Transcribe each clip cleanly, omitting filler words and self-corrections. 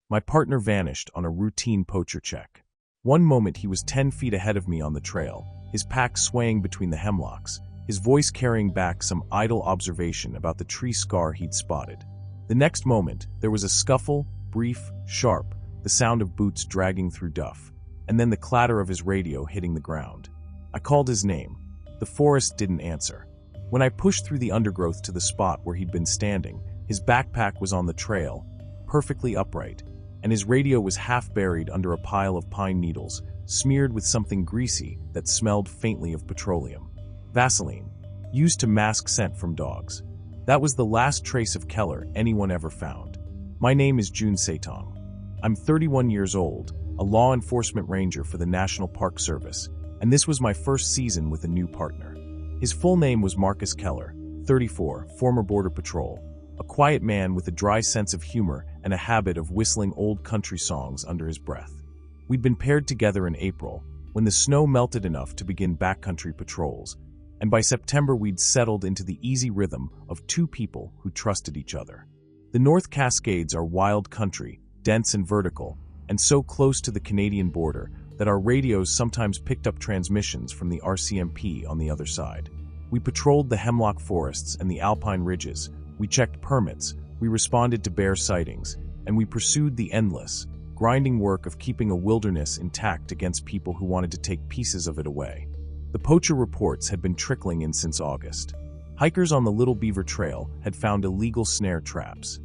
My partner vanished on a routine poacher check. One moment he was 10 feet ahead of me on the trail, his pack swaying between the hemlocks, his voice carrying back some idle observation about the tree scar he'd spotted. The next moment, there was a scuffle, brief, sharp, the sound of boots dragging through duff, and then the clatter of his radio hitting the ground. I called his name. The forest didn't answer. When I pushed through the undergrowth to the spot where he'd been standing, his backpack was on the trail, perfectly upright, and his radio was half buried under a pile of pine needles, smeared with something greasy that smelled faintly of petroleum. Vaseline, used to mask scent from dogs. That was the last trace of Keller anyone ever found. My name is 𝐬𝐭𝐫. I'm 31 years old, a law enforcement ranger for the National Park Service, and this was my first season with a new partner. His full name was Marcus Keller, 34, former Border Patrol, a quiet man with a dry sense of humor and a habit of whistling old country songs under his breath. We'd been paired together in April, when the snow melted enough to begin backcountry patrols, and by September we'd settled into the easy rhythm of two people who trusted each other. The North Cascades are wild country, dense and vertical, and so close to the Canadian border that our radios sometimes picked up transmissions from the RCMP on the other side. We patrolled the hemlock forests and the alpine ridges, we checked permits, we responded to bear sightings, and we pursued the endless, grinding work of keeping a wilderness intact against people who wanted to take pieces of it away. The poacher reports had been trickling in since August. Hikers on the Little Beaver Trail had found illegal snare traps,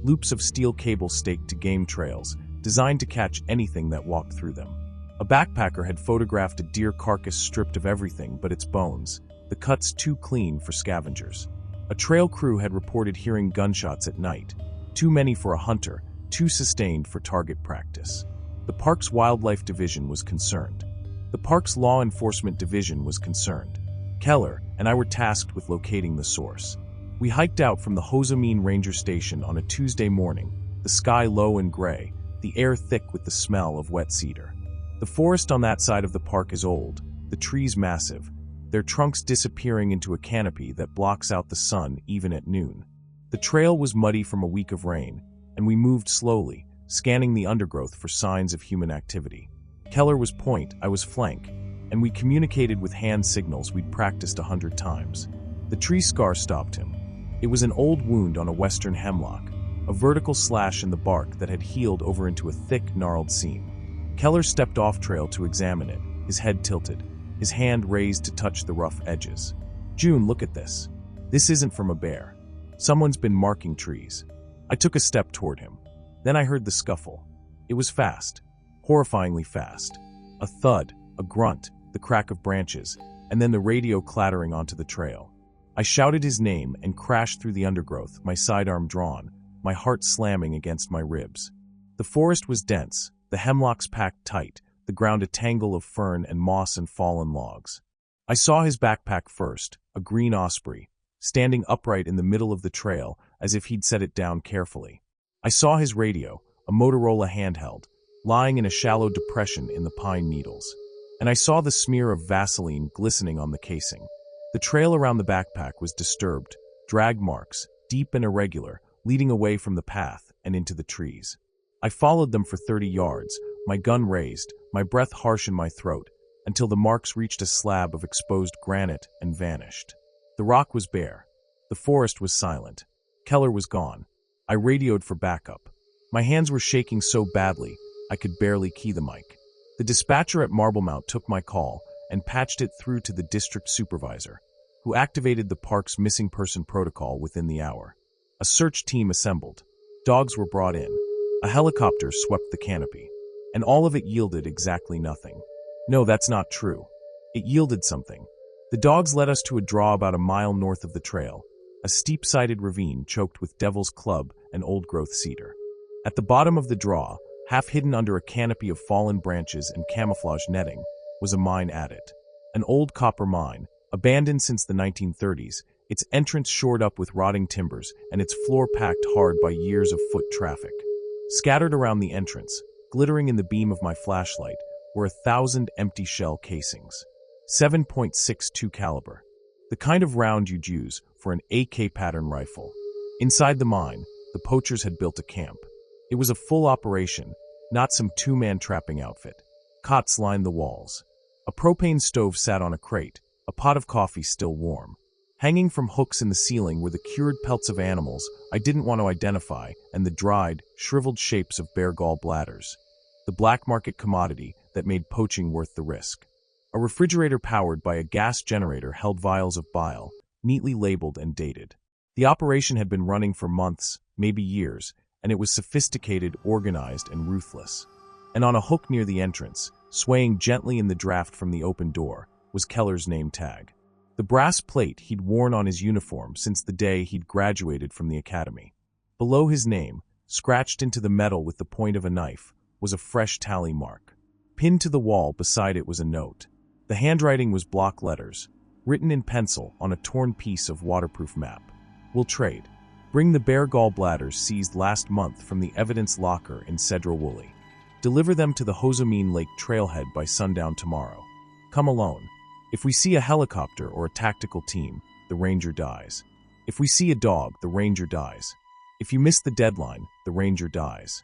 loops of steel cable staked to game trails, designed to catch anything that walked through them. A backpacker had photographed a deer carcass stripped of everything but its bones, the cuts too clean for scavengers. A trail crew had reported hearing gunshots at night, too many for a hunter, too sustained for target practice. The park's wildlife division was concerned. The park's law enforcement division was concerned. Keller and I were tasked with locating the source. We hiked out from the 𝐓𝐡𝐞 Ranger Station on a Tuesday morning, the sky low and gray, the air thick with the smell of wet cedar. The forest on that side of the park is old, the trees massive, their trunks disappearing into a canopy that blocks out the sun even at noon. The trail was muddy from a week of rain, and we moved slowly, scanning the undergrowth for signs of human activity. Keller was point, I was flank, and we communicated with hand signals we'd practiced 100 times. The tree scar stopped him. It was an old wound on a western hemlock, a vertical slash in the bark that had healed over into a thick, gnarled seam. Keller stepped off trail to examine it, his head tilted, his hand raised to touch the rough edges. "June, look at this. This isn't from a bear. Someone's been marking trees." I took a step toward him. Then I heard the scuffle. It was fast, horrifyingly fast. A thud, a grunt, the crack of branches, and then the radio clattering onto the trail. I shouted his name and crashed through the undergrowth, my sidearm drawn, my heart slamming against my ribs. The forest was dense, the hemlocks packed tight, the ground a tangle of fern and moss and fallen logs. I saw his backpack first, a green osprey, standing upright in the middle of the trail as if he'd set it down carefully. I saw his radio, a Motorola handheld, lying in a shallow depression in the pine needles. And I saw the smear of Vaseline glistening on the casing. The trail around the backpack was disturbed, drag marks, deep and irregular, leading away from the path and into the trees. I followed them for 30 yards, my gun raised, my breath harsh in my throat, until the marks reached a slab of exposed granite and vanished. The rock was bare. The forest was silent. Keller was gone. I radioed for backup. My hands were shaking so badly, I could barely key the mic. The dispatcher at Marblemount took my call and patched it through to the district supervisor, who activated the park's missing person protocol within the hour. A search team assembled. Dogs were brought in. A helicopter swept the canopy. And all of it yielded exactly nothing. No, that's not true. It yielded something. The dogs led us to a draw about a mile north of the trail, a steep-sided ravine choked with devil's club and old-growth cedar. At the bottom of the draw, half hidden under a canopy of fallen branches and camouflage netting, was a mine adit. An old copper mine, abandoned since the 1930s, its entrance shored up with rotting timbers and its floor packed hard by years of foot traffic. Scattered around the entrance, glittering in the beam of my flashlight, were 1,000 empty shell casings. 7.62 caliber. The kind of round you'd use for an AK pattern rifle. Inside the mine, the poachers had built a camp. It was a full operation, not some two-man trapping outfit. Cots lined the walls. A propane stove sat on a crate, a pot of coffee still warm. Hanging from hooks in the ceiling were the cured pelts of animals I didn't want to identify and the dried, shriveled shapes of bear gall bladders. The black market commodity that made poaching worth the risk. A refrigerator powered by a gas generator held vials of bile, neatly labeled and dated. The operation had been running for months, maybe years, and it was sophisticated, organized, and ruthless. And on a hook near the entrance, swaying gently in the draft from the open door, was Keller's name tag. The brass plate he'd worn on his uniform since the day he'd graduated from the academy. Below his name, scratched into the metal with the point of a knife, was a fresh tally mark. Pinned to the wall beside it was a note. The handwriting was block letters, written in pencil on a torn piece of waterproof map. "We'll trade. Bring the bear gall bladders seized last month from the evidence locker in 𝐬𝐲𝐸𝐻𝐿. Deliver them to the 𝐬𝐻𝐚E Lake trailhead by sundown tomorrow. Come alone. If we see a helicopter or a tactical team, the ranger dies. If we see a dog, the ranger dies. If you miss the deadline, the ranger dies."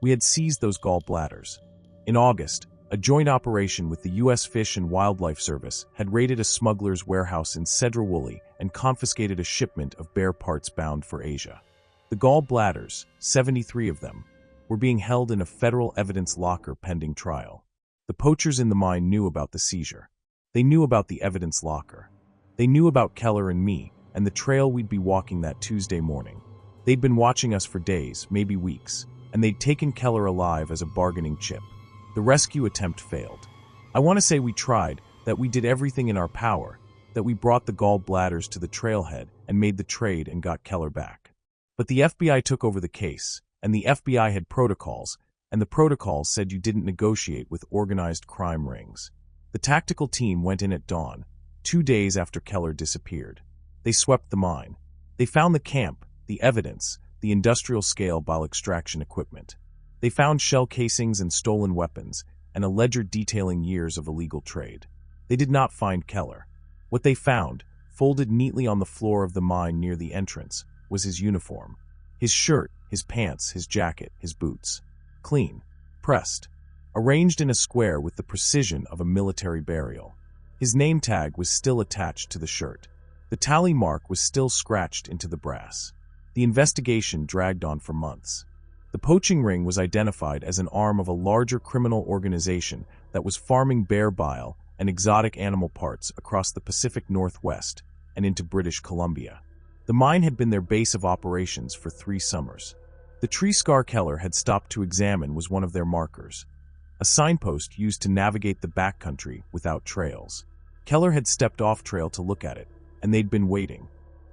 We had seized those gall bladders. In August, a joint operation with the U.S. Fish and Wildlife Service had raided a smuggler's warehouse in 𝐬𝐲𝐸𝐻𝐿 and confiscated a shipment of bear parts bound for Asia. The gall bladders, 73 of them, were being held in a federal evidence locker pending trial. The poachers in the mine knew about the seizure. They knew about the evidence locker. They knew about Keller and me and the trail we'd be walking that Tuesday morning. They'd been watching us for days, maybe weeks, and they'd taken Keller alive as a bargaining chip. The rescue attempt failed. I want to say we tried, that we did everything in our power, that we brought the gall bladders to the trailhead and made the trade and got Keller back. But the FBI took over the case, and the FBI had protocols, and the protocols said you didn't negotiate with organized crime rings. The tactical team went in at dawn, 2 days after Keller disappeared. They swept the mine. They found the camp, the evidence, the industrial-scale bile extraction equipment. They found shell casings and stolen weapons, and a ledger detailing years of illegal trade. They did not find Keller. What they found, folded neatly on the floor of the mine near the entrance, was his uniform. His shirt, his pants, his jacket, his boots. Clean, pressed, arranged in a square with the precision of a military burial. His name tag was still attached to the shirt. The tally mark was still scratched into the brass. The investigation dragged on for months. The poaching ring was identified as an arm of a larger criminal organization that was farming bear bile and exotic animal parts across the Pacific Northwest and into British Columbia. The mine had been their base of operations for 3 summers. The tree scar Keller had stopped to examine was one of their markers, a signpost used to navigate the backcountry without trails. Keller had stepped off trail to look at it, and they'd been waiting.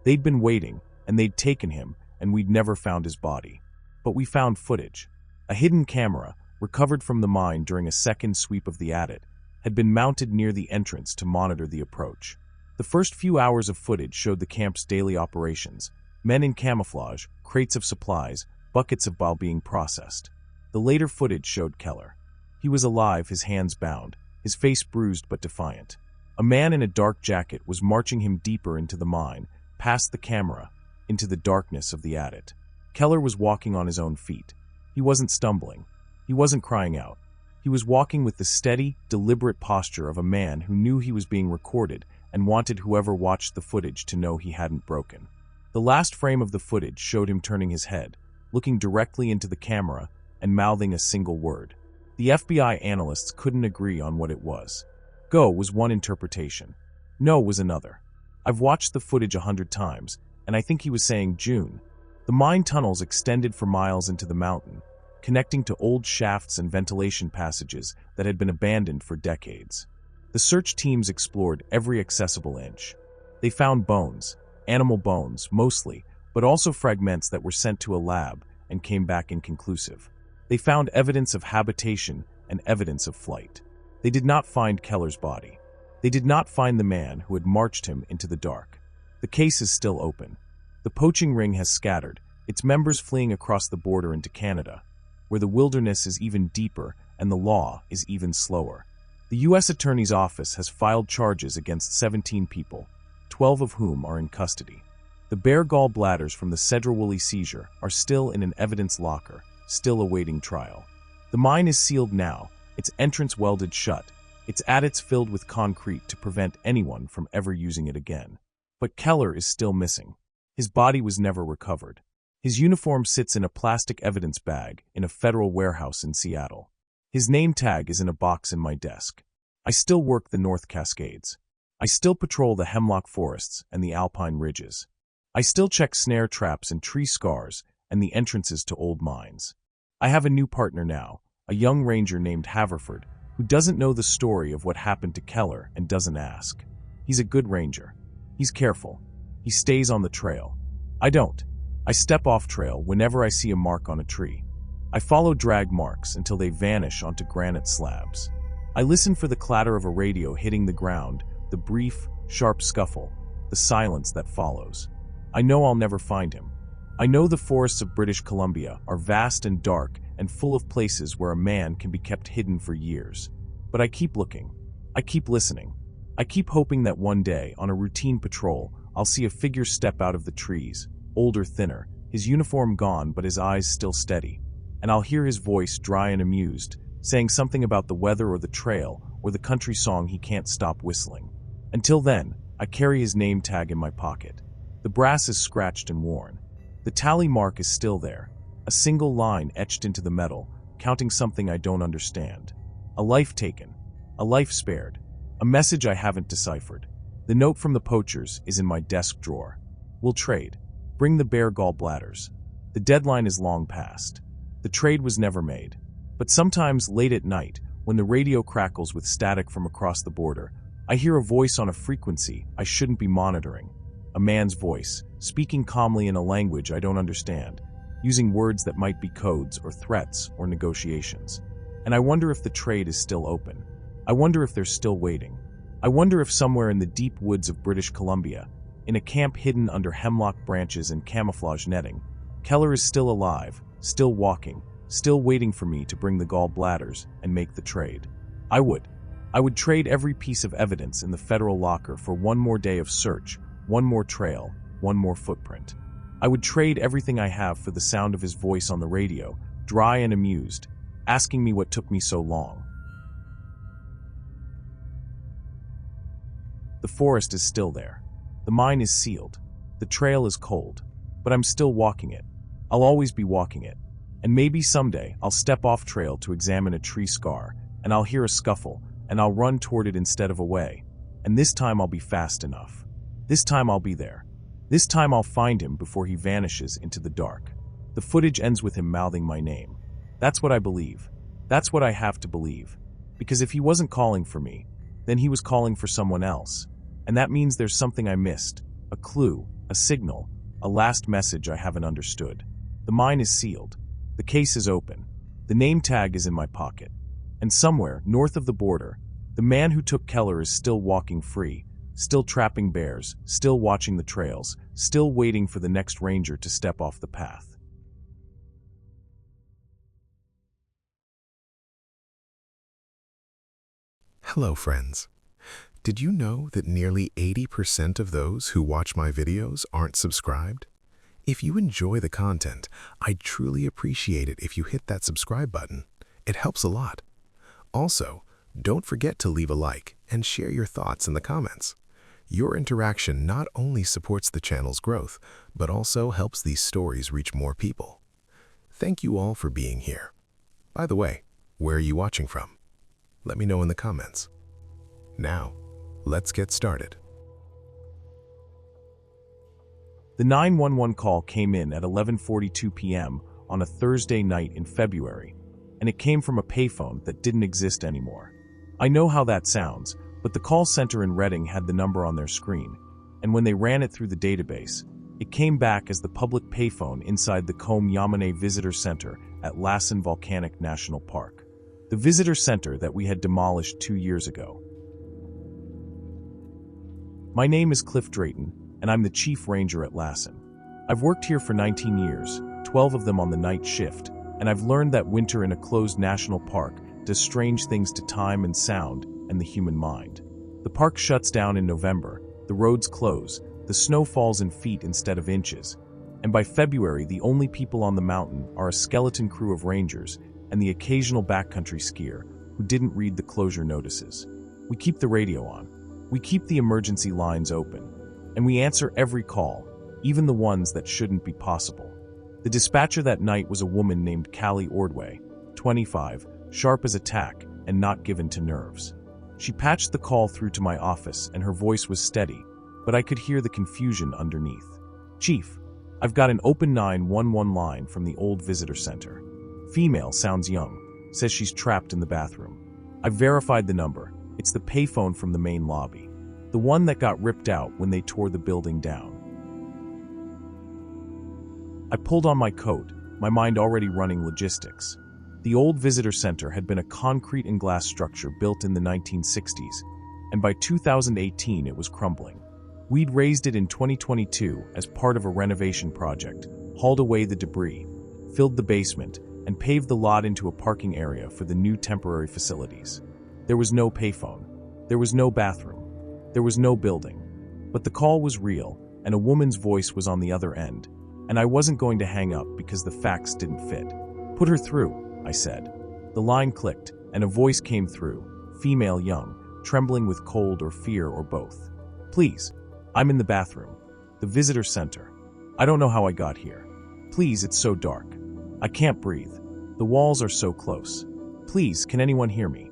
They'd been waiting, and they'd taken him, and we'd never found his body. But we found footage. A hidden camera, recovered from the mine during a second sweep of the adit, had been mounted near the entrance to monitor the approach. The first few hours of footage showed the camp's daily operations, men in camouflage, crates of supplies, buckets of bile being processed. The later footage showed Keller. He was alive, his hands bound, his face bruised but defiant. A man in a dark jacket was marching him deeper into the mine, past the camera, into the darkness of the adit. Keller was walking on his own feet. He wasn't stumbling. He wasn't crying out. He was walking with the steady, deliberate posture of a man who knew he was being recorded and wanted whoever watched the footage to know he hadn't broken. The last frame of the footage showed him turning his head, looking directly into the camera, and mouthing a single word. The FBI analysts couldn't agree on what it was. Go was one interpretation. No was another. I've watched the footage 100 times, and I think he was saying June. The mine tunnels extended for miles into the mountain, connecting to old shafts and ventilation passages that had been abandoned for decades. The search teams explored every accessible inch. They found bones, animal bones mostly, but also fragments that were sent to a lab and came back inconclusive. They found evidence of habitation and evidence of flight. They did not find Keller's body. They did not find the man who had marched him into the dark. The case is still open. The poaching ring has scattered, its members fleeing across the border into Canada, where the wilderness is even deeper and the law is even slower. The U.S. Attorney's Office has filed charges against 17 people, 12 of whom are in custody. The bear gallbladders from the 𝐬𝐲𝐻𝐿 are still in an evidence locker, still awaiting trial. The mine is sealed now, its entrance welded shut, its adits filled with concrete to prevent anyone from ever using it again. But Keller is still missing. His body was never recovered. His uniform sits in a plastic evidence bag in a federal warehouse in Seattle. His name tag is in a box in my desk. I still work the North Cascades. I still patrol the hemlock forests and the alpine ridges. I still check snare traps and tree scars and the entrances to old mines. I have a new partner now, a young ranger named Haverford, who doesn't know the story of what happened to Keller and doesn't ask. He's a good ranger. He's careful. He stays on the trail. I don't. I step off trail whenever I see a mark on a tree. I follow drag marks until they vanish onto granite slabs. I listen for the clatter of a radio hitting the ground, the brief, sharp scuffle, the silence that follows. I know I'll never find him. I know the forests of British Columbia are vast and dark and full of places where a man can be kept hidden for years. But I keep looking. I keep listening. I keep hoping that one day, on a routine patrol, I'll see a figure step out of the trees, older, thinner, his uniform gone but his eyes still steady. And I'll hear his voice, dry and amused, saying something about the weather or the trail or the country song he can't stop whistling. Until then, I carry his name tag in my pocket. The brass is scratched and worn. The tally mark is still there, a single line etched into the metal, counting something I don't understand. A life taken, a life spared, a message I haven't deciphered. The note from the poachers is in my desk drawer. We'll trade. Bring the bear gallbladders. The deadline is long past. The trade was never made. But sometimes late at night, when the radio crackles with static from across the border, I hear a voice on a frequency I shouldn't be monitoring. A man's voice, speaking calmly in a language I don't understand, using words that might be codes or threats or negotiations. And I wonder if the trade is still open. I wonder if they're still waiting. I wonder if somewhere in the deep woods of British Columbia, in a camp hidden under hemlock branches and camouflage netting, Keller is still alive, still walking, still waiting for me to bring the gallbladders and make the trade. I would trade every piece of evidence in the federal locker for one more day of search, one more trail, one more footprint. I would trade everything I have for the sound of his voice on the radio, dry and amused, asking me what took me so long. The forest is still there. The mine is sealed. The trail is cold. But I'm still walking it. I'll always be walking it. And maybe someday I'll step off trail to examine a tree scar, and I'll hear a scuffle, and I'll run toward it instead of away. And this time I'll be fast enough. This time I'll be there. This time I'll find him before he vanishes into the dark. The footage ends with him mouthing my name. That's what I believe. That's what I have to believe. Because if he wasn't calling for me, then he was calling for someone else. And that means there's something I missed. A clue, a signal, a last message I haven't understood. The mine is sealed. The case is open. The name tag is in my pocket. And somewhere, north of the border, the man who took Keller is still walking free, still trapping bears, still watching the trails, still waiting for the next ranger to step off the path. Hello, friends. Did you know that nearly 80% of those who watch my videos aren't subscribed? If you enjoy the content, I'd truly appreciate it if you hit that subscribe button. It helps a lot. Also, don't forget to leave a like and share your thoughts in the comments. Your interaction not only supports the channel's growth, but also helps these stories reach more people. Thank you all for being here. By the way, where are you watching from? Let me know in the comments. Now, let's get started. The 911 call came in at 11:42 p.m. on a Thursday night in February, and it came from a payphone that didn't exist anymore. I know how that sounds, but the call center in Reading had the number on their screen, and when they ran it through the database, it came back as the public payphone inside the 𝐭𝐬𝐲 Visitor Center at Lassen Volcanic National Park, the visitor center that we had demolished 2 years ago. My name is Cliff Drayton, and I'm the Chief Ranger at Lassen. I've worked here for 19 years, 12 of them on the night shift, and I've learned that winter in a closed national park does strange things to time and sound and the human mind. The park shuts down in November, the roads close, the snow falls in feet instead of inches, and by February the only people on the mountain are a skeleton crew of rangers and the occasional backcountry skier who didn't read the closure notices. We keep the radio on. We keep the emergency lines open. And we answer every call, even the ones that shouldn't be possible. The dispatcher that night was a woman named Callie Ordway, 25, sharp as a tack and not given to nerves. She patched the call through to my office and her voice was steady, but I could hear the confusion underneath. "Chief, I've got an open 911 line from the old visitor center. Female, sounds young, says she's trapped in the bathroom. I've verified the number. It's the payphone from the main lobby, the one that got ripped out when they tore the building down." I pulled on my coat, my mind already running logistics. The old visitor center had been a concrete and glass structure built in the 1960s, and by 2018 it was crumbling. We'd raised it in 2022 as part of a renovation project, hauled away the debris, filled the basement, and paved the lot into a parking area for the new temporary facilities. There was no payphone. There was no bathroom. There was no building. But the call was real, and a woman's voice was on the other end, and I wasn't going to hang up because the facts didn't fit. "Put her through," I said. The line clicked, and a voice came through, female, young, trembling with cold or fear or both. "Please, I'm in the bathroom. The visitor center. I don't know how I got here. Please, it's so dark. I can't breathe. The walls are so close. Please, can anyone hear me?"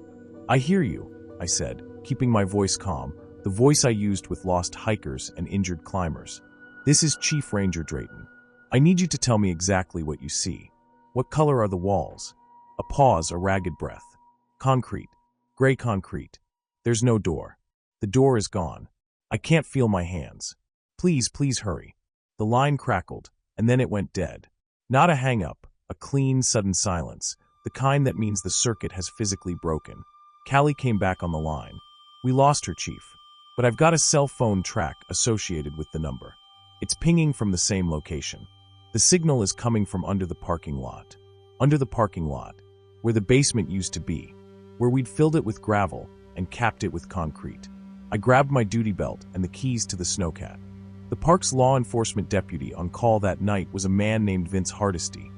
"I hear you," I said, keeping my voice calm, the voice I used with lost hikers and injured climbers. "This is Chief Ranger Drayton. I need you to tell me exactly what you see. What color are the walls?" A pause, a ragged breath. "Concrete. Gray concrete. There's no door. The door is gone. I can't feel my hands. Please, please hurry." The line crackled, and then it went dead. Not a hang-up, a clean, sudden silence, the kind that means the circuit has physically broken. Callie came back on the line. "We lost her, Chief, but I've got a cell phone track associated with the number. It's pinging from the same location. The signal is coming from under the parking lot. Under the parking lot, where the basement used to be, where we'd filled it with gravel and capped it with concrete." I grabbed my duty belt and the keys to the snowcat. The park's law enforcement deputy on call that night was a man named Vince Hardesty,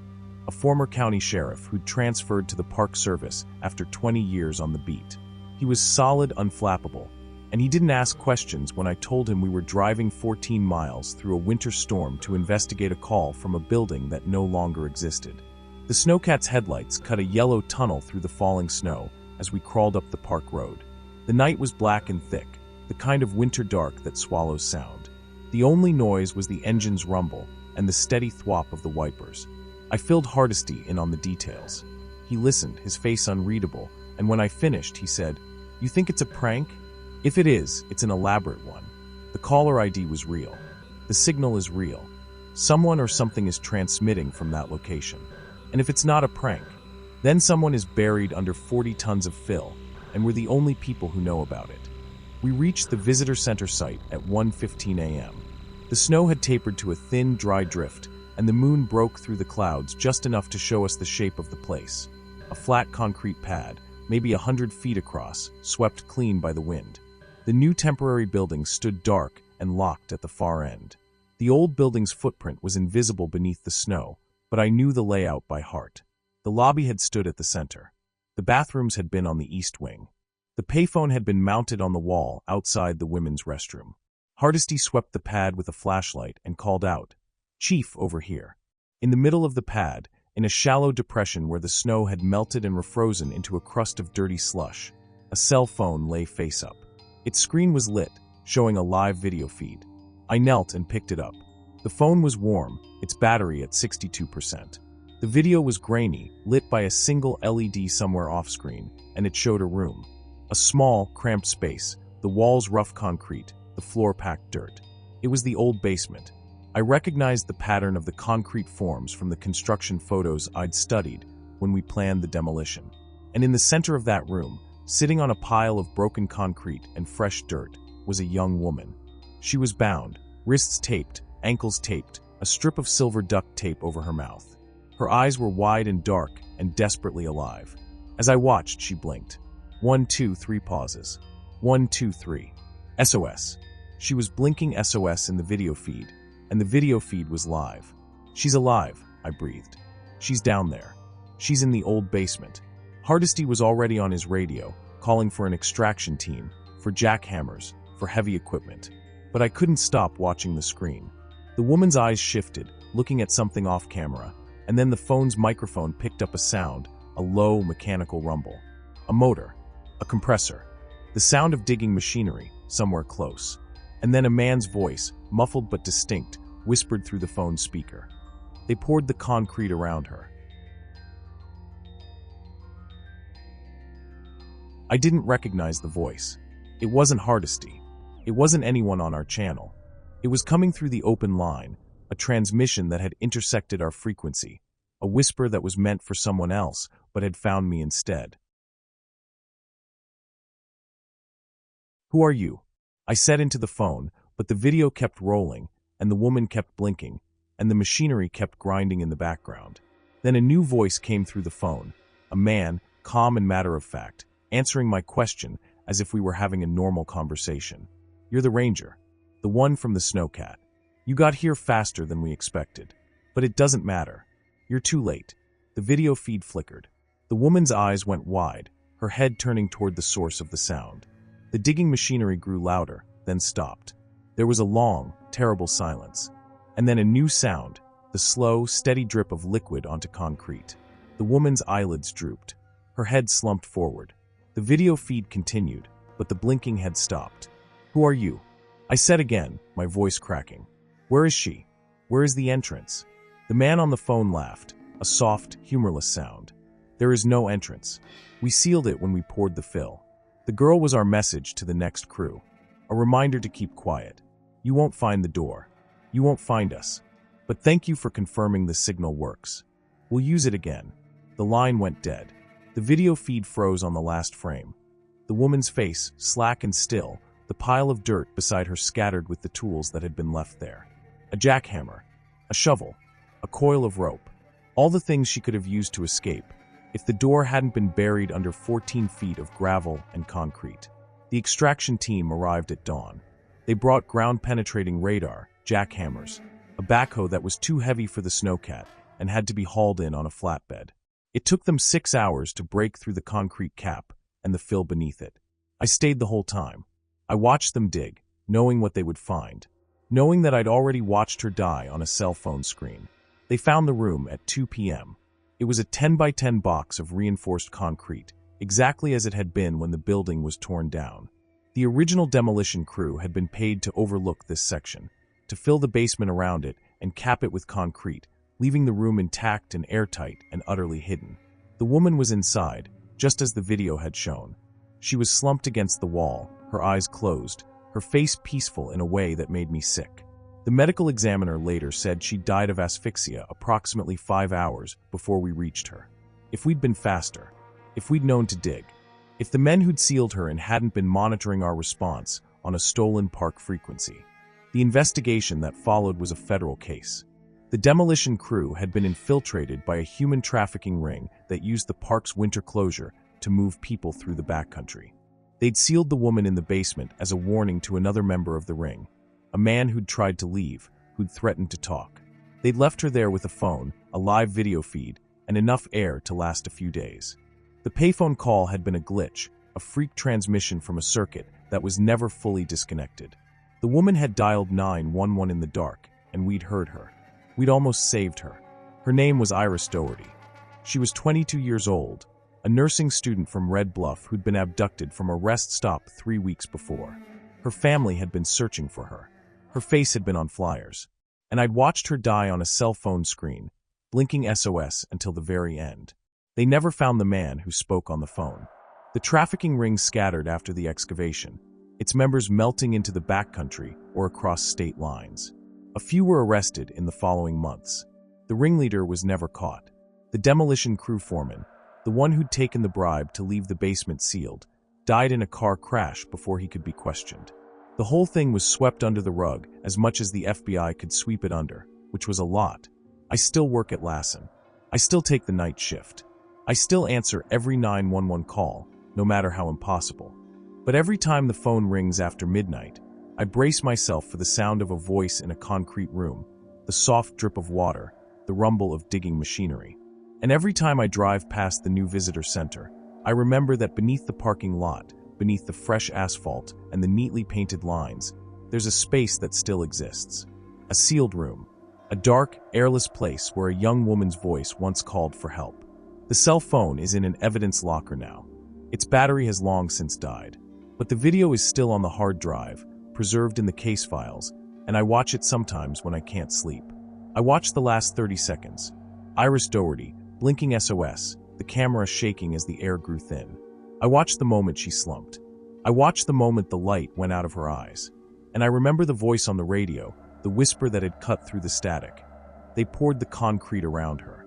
a former county sheriff who'd transferred to the park service after 20 years on the beat. He was solid, unflappable, and he didn't ask questions when I told him we were driving 14 miles through a winter storm to investigate a call from a building that no longer existed. The snowcat's headlights cut a yellow tunnel through the falling snow as we crawled up the park road. The night was black and thick, the kind of winter dark that swallows sound. The only noise was the engine's rumble and the steady thwop of the wipers. I filled Hardesty in on the details. He listened, his face unreadable, and when I finished, he said, "You think it's a prank? If it is, it's an elaborate one. The caller ID was real. The signal is real. Someone or something is transmitting from that location. And if it's not a prank, then someone is buried under 40 tons of fill, and we're the only people who know about it." We reached the visitor center site at 1:15 a.m. The snow had tapered to a thin, dry drift, and the moon broke through the clouds just enough to show us the shape of the place. A flat concrete pad, maybe 100 feet across, swept clean by the wind. The new temporary building stood dark and locked at the far end. The old building's footprint was invisible beneath the snow, but I knew the layout by heart. The lobby had stood at the center. The bathrooms had been on the east wing. The payphone had been mounted on the wall outside the women's restroom. Hardesty swept the pad with a flashlight and called out, "Chief, over here." In the middle of the pad, in a shallow depression where the snow had melted and refrozen into a crust of dirty slush, a cell phone lay face up. Its screen was lit, showing a live video feed. I knelt and picked it up. The phone was warm, its battery at 62%. The video was grainy, lit by a single LED somewhere off-screen, and it showed a room. A small, cramped space, the walls rough concrete, the floor packed dirt. It was the old basement. I recognized the pattern of the concrete forms from the construction photos I'd studied when we planned the demolition. And in the center of that room, sitting on a pile of broken concrete and fresh dirt, was a young woman. She was bound, wrists taped, ankles taped, a strip of silver duct tape over her mouth. Her eyes were wide and dark and desperately alive. As I watched, she blinked. 1, 2, 3 pauses. 1, 2, 3. SOS. She was blinking SOS in the video feed, and the video feed was live. She's alive, I breathed. She's down there. She's in the old basement. Hardesty was already on his radio, calling for an extraction team, for jackhammers, for heavy equipment. But I couldn't stop watching the screen. The woman's eyes shifted, looking at something off camera, and then the phone's microphone picked up a sound, a low mechanical rumble. A motor. A compressor. The sound of digging machinery, somewhere close. And then a man's voice, muffled but distinct, whispered through the phone's speaker. They poured the concrete around her. I didn't recognize the voice. It wasn't Hardesty. It wasn't anyone on our channel. It was coming through the open line, a transmission that had intersected our frequency, a whisper that was meant for someone else but had found me instead. "Who are you?" I said into the phone, but the video kept rolling, and the woman kept blinking, and the machinery kept grinding in the background. Then a new voice came through the phone, a man, calm and matter-of-fact, answering my question as if we were having a normal conversation. "You're the ranger, the one from the snowcat. You got here faster than we expected. But it doesn't matter. You're too late." The video feed flickered. The woman's eyes went wide, her head turning toward the source of the sound. The digging machinery grew louder, then stopped. There was a long, terrible silence. And then a new sound, the slow, steady drip of liquid onto concrete. The woman's eyelids drooped. Her head slumped forward. The video feed continued, but the blinking had stopped. "Who are you?" I said again, my voice cracking. "Where is she? Where is the entrance?" The man on the phone laughed, a soft, humorless sound. "There is no entrance. We sealed it when we poured the fill. The girl was our message to the next crew. A reminder to keep quiet. You won't find the door. You won't find us. But thank you for confirming the signal works. We'll use it again." The line went dead. The video feed froze on the last frame. The woman's face, slack and still, the pile of dirt beside her scattered with the tools that had been left there. A jackhammer, a shovel, a coil of rope. All the things she could have used to escape, if the door hadn't been buried under 14 feet of gravel and concrete. The extraction team arrived at dawn. They brought ground-penetrating radar, jackhammers, a backhoe that was too heavy for the snowcat and had to be hauled in on a flatbed. It took them 6 hours to break through the concrete cap and the fill beneath it. I stayed the whole time. I watched them dig, knowing what they would find, knowing that I'd already watched her die on a cell phone screen. They found the room at 2 p.m. It was a 10 by 10 box of reinforced concrete, exactly as it had been when the building was torn down. The original demolition crew had been paid to overlook this section, to fill the basement around it and cap it with concrete, leaving the room intact and airtight and utterly hidden. The woman was inside, just as the video had shown. She was slumped against the wall, her eyes closed, her face peaceful in a way that made me sick. The medical examiner later said she died of asphyxia approximately 5 hours before we reached her. If we'd been faster, if we'd known to dig, if the men who'd sealed her in hadn't been monitoring our response on a stolen park frequency. The investigation that followed was a federal case. The demolition crew had been infiltrated by a human trafficking ring that used the park's winter closure to move people through the backcountry. They'd sealed the woman in the basement as a warning to another member of the ring, a man who'd tried to leave, who'd threatened to talk. They'd left her there with a phone, a live video feed, and enough air to last a few days. The payphone call had been a glitch, a freak transmission from a circuit that was never fully disconnected. The woman had dialed 911 in the dark, and we'd heard her. We'd almost saved her. Her name was Iris Doherty. She was 22 years old, a nursing student from Red Bluff who'd been abducted from a rest stop 3 weeks before. Her family had been searching for her. Her face had been on flyers, and I'd watched her die on a cell phone screen, blinking SOS until the very end. They never found the man who spoke on the phone. The trafficking ring scattered after the excavation, its members melting into the backcountry or across state lines. A few were arrested in the following months. The ringleader was never caught. The demolition crew foreman, the one who'd taken the bribe to leave the basement sealed, died in a car crash before he could be questioned. The whole thing was swept under the rug as much as the FBI could sweep it under, which was a lot. I still work at Lassen. I still take the night shift. I still answer every 911 call, no matter how impossible. But every time the phone rings after midnight, I brace myself for the sound of a voice in a concrete room, the soft drip of water, the rumble of digging machinery. And every time I drive past the new visitor center, I remember that beneath the parking lot, beneath the fresh asphalt and the neatly painted lines, there's a space that still exists. A sealed room. A dark, airless place where a young woman's voice once called for help. The cell phone is in an evidence locker now. Its battery has long since died. But the video is still on the hard drive, preserved in the case files, and I watch it sometimes when I can't sleep. I watch the last 30 seconds. Iris Doherty, blinking SOS, the camera shaking as the air grew thin. I watched the moment she slumped. I watched the moment the light went out of her eyes. And I remember the voice on the radio, the whisper that had cut through the static. They poured the concrete around her.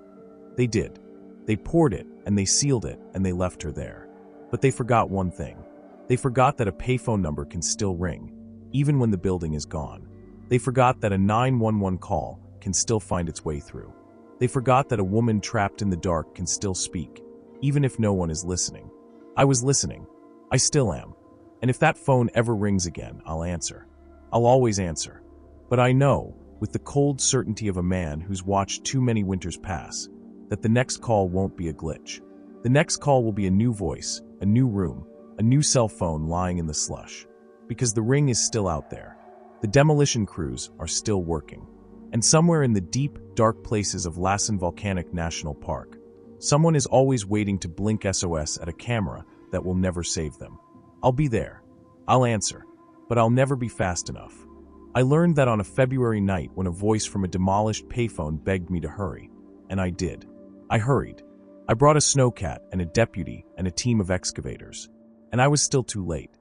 They did. They poured it, and they sealed it, and they left her there. But they forgot one thing. They forgot that a payphone number can still ring, even when the building is gone. They forgot that a 911 call can still find its way through. They forgot that a woman trapped in the dark can still speak, even if no one is listening. I was listening. I still am. And if that phone ever rings again, I'll answer. I'll always answer. But I know, with the cold certainty of a man who's watched too many winters pass, that the next call won't be a glitch. The next call will be a new voice, a new room, a new cell phone lying in the slush. Because the ring is still out there. The demolition crews are still working. And somewhere in the deep, dark places of Lassen Volcanic National Park, someone is always waiting to blink SOS at a camera that will never save them. I'll be there. I'll answer. But I'll never be fast enough. I learned that on a February night when a voice from a demolished payphone begged me to hurry. And I did. I hurried. I brought a snowcat and a deputy and a team of excavators. And I was still too late.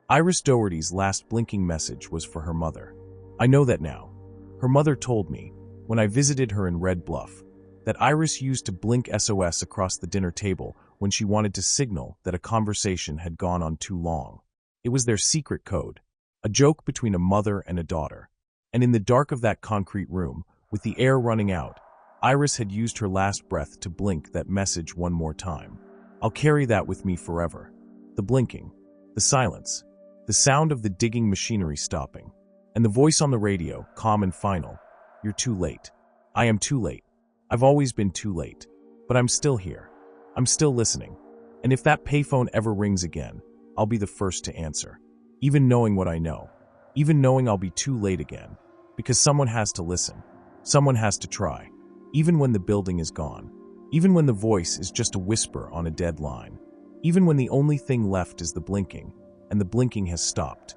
Iris Doherty's last blinking message was for her mother. I know that now. Her mother told me, when I visited her in Red Bluff, that Iris used to blink SOS across the dinner table when she wanted to signal that a conversation had gone on too long. It was their secret code, a joke between a mother and a daughter. And in the dark of that concrete room, with the air running out, Iris had used her last breath to blink that message one more time. I'll carry that with me forever. The blinking, the silence, the sound of the digging machinery stopping, and the voice on the radio, calm and final. You're too late. I am too late. I've always been too late. But I'm still here. I'm still listening. And if that payphone ever rings again, I'll be the first to answer. Even knowing what I know. Even knowing I'll be too late again. Because someone has to listen. Someone has to try. Even when the building is gone. Even when the voice is just a whisper on a dead line. Even when the only thing left is the blinking, and the blinking has stopped.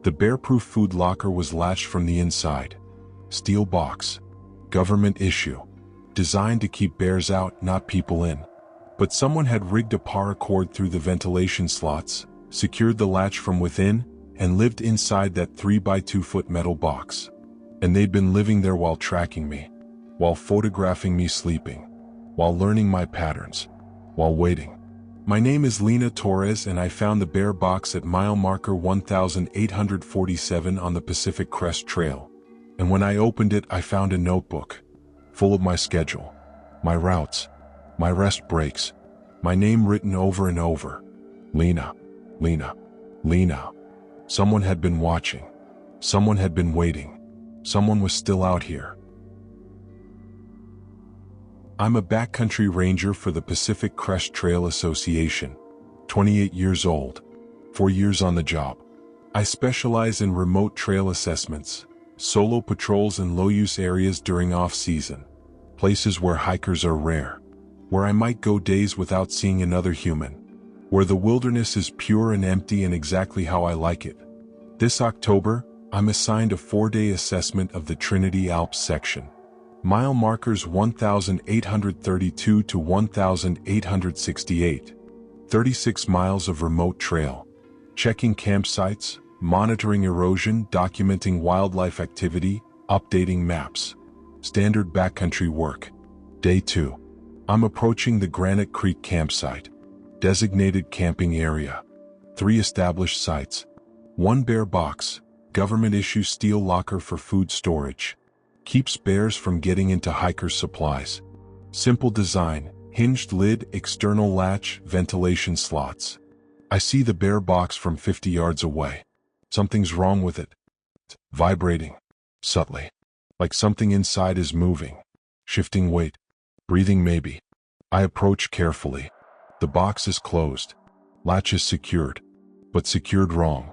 The bear-proof food locker was latched from the inside. Steel box. Government issue. Designed to keep bears out, not people in. But someone had rigged a paracord through the ventilation slots, secured the latch from within, and lived inside that 3x2-foot metal box. And they'd been living there while tracking me, while photographing me sleeping, while learning my patterns, while waiting. My name is Lena Torres, and I found the bear box at mile marker 1847 on the Pacific Crest Trail. And when I opened it, I found a notebook, full of my schedule, my routes, my rest breaks, my name written over and over. Lena, Lena, Lena. Someone had been watching. Someone had been waiting. Someone was still out here. I'm a backcountry ranger for the Pacific Crest Trail Association, 28 years old, 4 years on the job. I specialize in remote trail assessments, solo patrols in low-use areas during off-season, places where hikers are rare, where I might go days without seeing another human, where the wilderness is pure and empty and exactly how I like it. This October, I'm assigned a 4-day assessment of the Trinity Alps section. Mile markers 1832 to 1868, 36 miles of remote trail. Checking campsites, monitoring erosion, documenting wildlife activity, updating maps. Standard backcountry work. Day 2. I'm approaching the Granite Creek campsite. Designated camping area. 3 established sites. 1 bear box. Government issue steel locker for food storage. Keeps bears from getting into hikers' supplies. Simple design, hinged lid, external latch, ventilation slots. I see the bear box from 50 yards away. Something's wrong with it. It's vibrating, subtly. Like something inside is moving. Shifting weight. Breathing maybe. I approach carefully. The box is closed. Latch is secured. But secured wrong.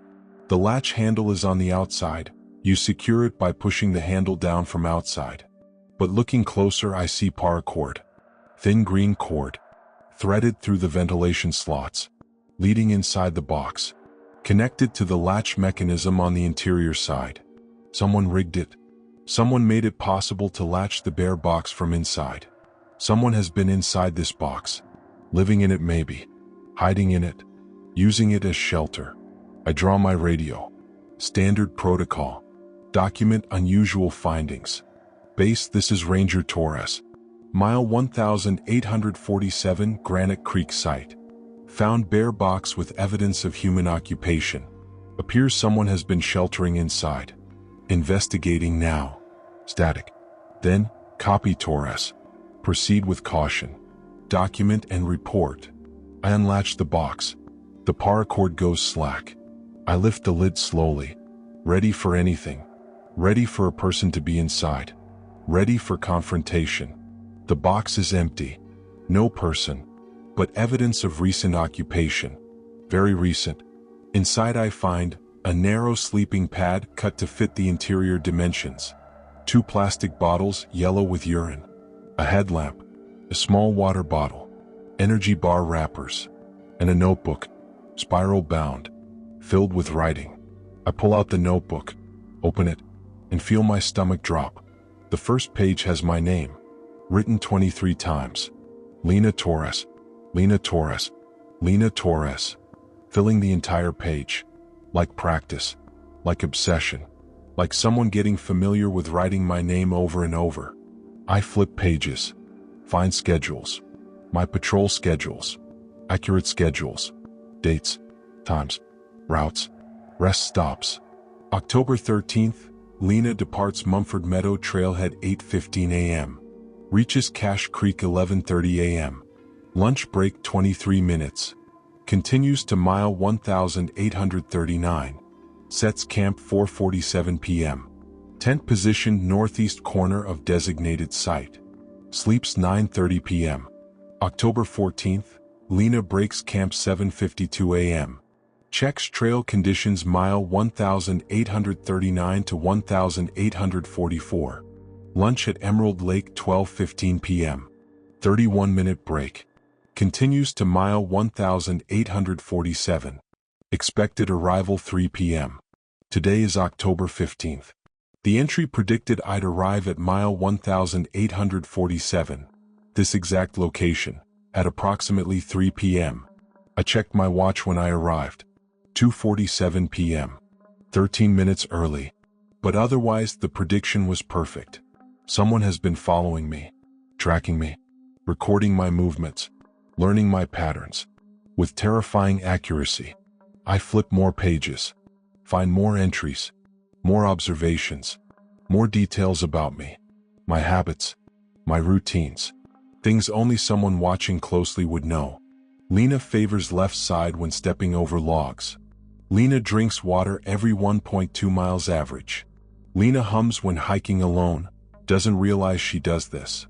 The latch handle is on the outside. You secure it by pushing the handle down from outside. But looking closer, I see paracord. Thin green cord. Threaded through the ventilation slots. Leading inside the box. Connected to the latch mechanism on the interior side. Someone rigged it. Someone made it possible to latch the bear box from inside. Someone has been inside this box. Living in it maybe. Hiding in it. Using it as shelter. I draw my radio. Standard protocol. Document unusual findings. Base: this is Ranger Torres. Mile 1847, Granite Creek site. Found bear box with evidence of human occupation. Appears someone has been sheltering inside. Investigating now. Static. Then, copy Torres. Proceed with caution. Document and report. I unlatch the box. The paracord goes slack. I lift the lid slowly. Ready for anything. Ready for a person to be inside. Ready for confrontation. The box is empty. No person. But evidence of recent occupation. Very recent. Inside I find a narrow sleeping pad cut to fit the interior dimensions. 2 plastic bottles, yellow with urine. A headlamp. A small water bottle. Energy bar wrappers. And a notebook. Spiral bound. Filled with writing. I pull out the notebook. Open it. And feel my stomach drop. The first page has my name. Written 23 times. Lena Torres. Lena Torres. Lena Torres. Filling the entire page. Like practice. Like obsession. Like someone getting familiar with writing my name over and over. I flip pages. Find schedules. My patrol schedules. Accurate schedules. Dates. Times. Routes. Rest stops. October 13th. Lena departs Mumford Meadow Trailhead 8:15 a.m. Reaches Cache Creek 11:30 a.m. Lunch break 23 minutes. Continues to mile 1839. Sets camp 4:47 p.m. Tent positioned northeast corner of designated site. Sleeps 9:30 p.m. October 14th. Lena breaks camp 7:52 a.m. Checks trail conditions mile 1839 to 1844. Lunch at Emerald Lake 12:15 p.m. 31-minute break. Continues to mile 1847. Expected arrival 3 p.m. Today is October 15th. The entry predicted I'd arrive at mile 1847. This exact location, at approximately 3 p.m. I checked my watch when I arrived. 2:47 p.m. 13 minutes early. But otherwise the prediction was perfect. Someone has been following me, tracking me, recording my movements, learning my patterns. With terrifying accuracy, I flip more pages, find more entries, more observations, more details about me, my habits, my routines, things only someone watching closely would know. Lena favors left side when stepping over logs. Lena drinks water every 1.2 miles average. Lena hums when hiking alone, doesn't realize she does this.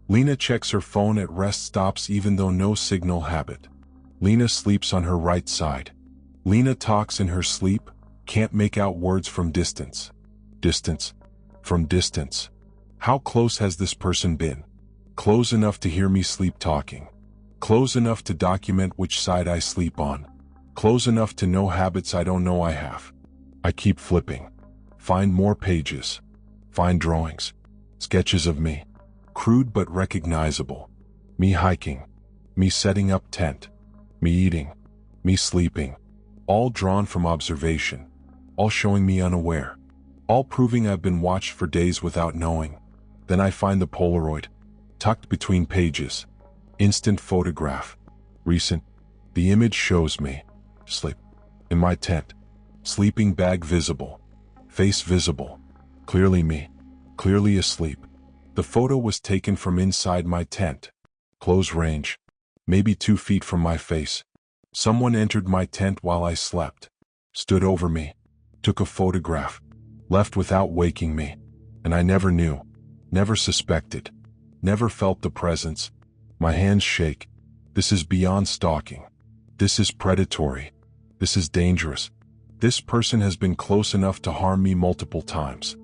Lena checks her phone at rest stops even though no signal habit. Lena sleeps on her right side. Lena talks in her sleep, can't make out words from distance. Distance. From distance. How close has this person been? Close enough to hear me sleep talking. Close enough to document which side I sleep on. Close enough to know habits I don't know I have. I keep flipping. Find more pages. Find drawings. Sketches of me. Crude but recognizable. Me hiking. Me setting up tent. Me eating. Me sleeping. All drawn from observation. All showing me unaware. All proving I've been watched for days without knowing. Then I find the Polaroid. Tucked between pages. Instant photograph. Recent. The image shows me. Sleep. In my tent. Sleeping bag visible. Face visible. Clearly me. Clearly asleep. The photo was taken from inside my tent. Close range. Maybe 2 feet from my face. Someone entered my tent while I slept. Stood over me. Took a photograph. Left without waking me. And I never knew. Never suspected. Never felt the presence. My hands shake. This is beyond stalking. This is predatory. This is dangerous. This person has been close enough to harm me multiple times.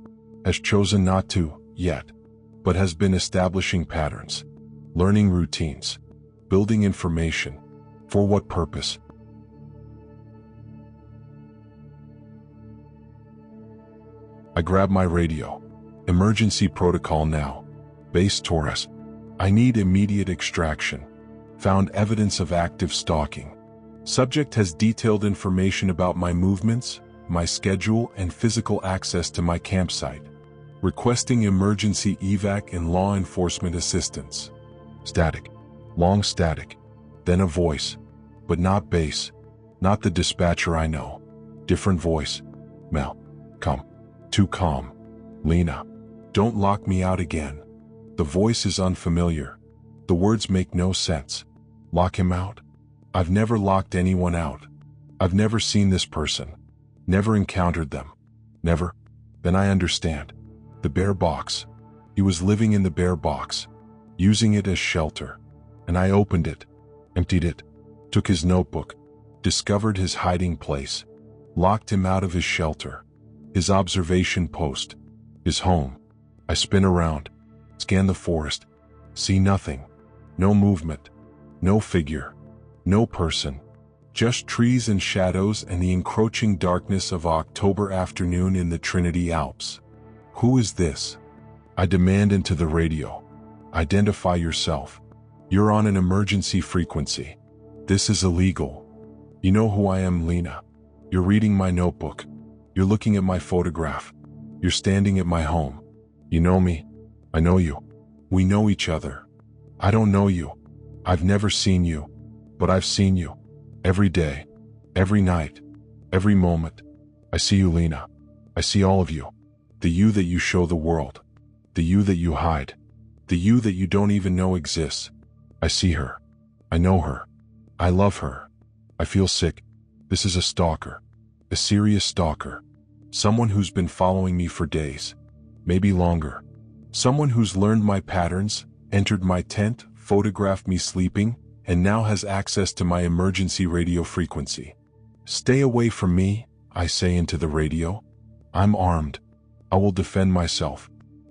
Has chosen not to, yet. But has been establishing patterns. Learning routines. Building information. For what purpose? I grab my radio. Emergency protocol now. Base Taurus. I need immediate extraction. Found evidence of active stalking. Subject has detailed information about my movements, my schedule, and physical access to my campsite. Requesting emergency evac and law enforcement assistance. Static. Long static. Then a voice. But not bass. Not the dispatcher I know. Different voice. Mel. Come. Too calm. Lena. Don't lock me out again. The voice is unfamiliar. The words make no sense. Lock him out? I've never locked anyone out. I've never seen this person. Never encountered them. Never. Then I understand. The bear box. He was living in the bear box. Using it as shelter. And I opened it. Emptied it. Took his notebook. Discovered his hiding place. Locked him out of his shelter. His observation post. His home. I spin around. Scan the forest. See nothing. No movement. No figure. No person. Just trees and shadows and the encroaching darkness of October afternoon in the Trinity Alps. Who is this? I demand into the radio. Identify yourself. You're on an emergency frequency. This is illegal. You know who I am, Lena. You're reading my notebook. You're looking at my photograph. You're standing at my home. You know me. I know you. We know each other. I don't know you. I've never seen you. But I've seen you. Every day. Every night. Every moment. I see you, Lena. I see all of you. The you that you show the world. The you that you hide. The you that you don't even know exists. I see her. I know her. I love her. I feel sick. This is a stalker. A serious stalker. Someone who's been following me for days. Maybe longer. Someone who's learned my patterns, entered my tent, photographed me sleeping, and now has access to my emergency radio frequency. Stay away from me, I say into the radio. I'm armed. I will defend myself.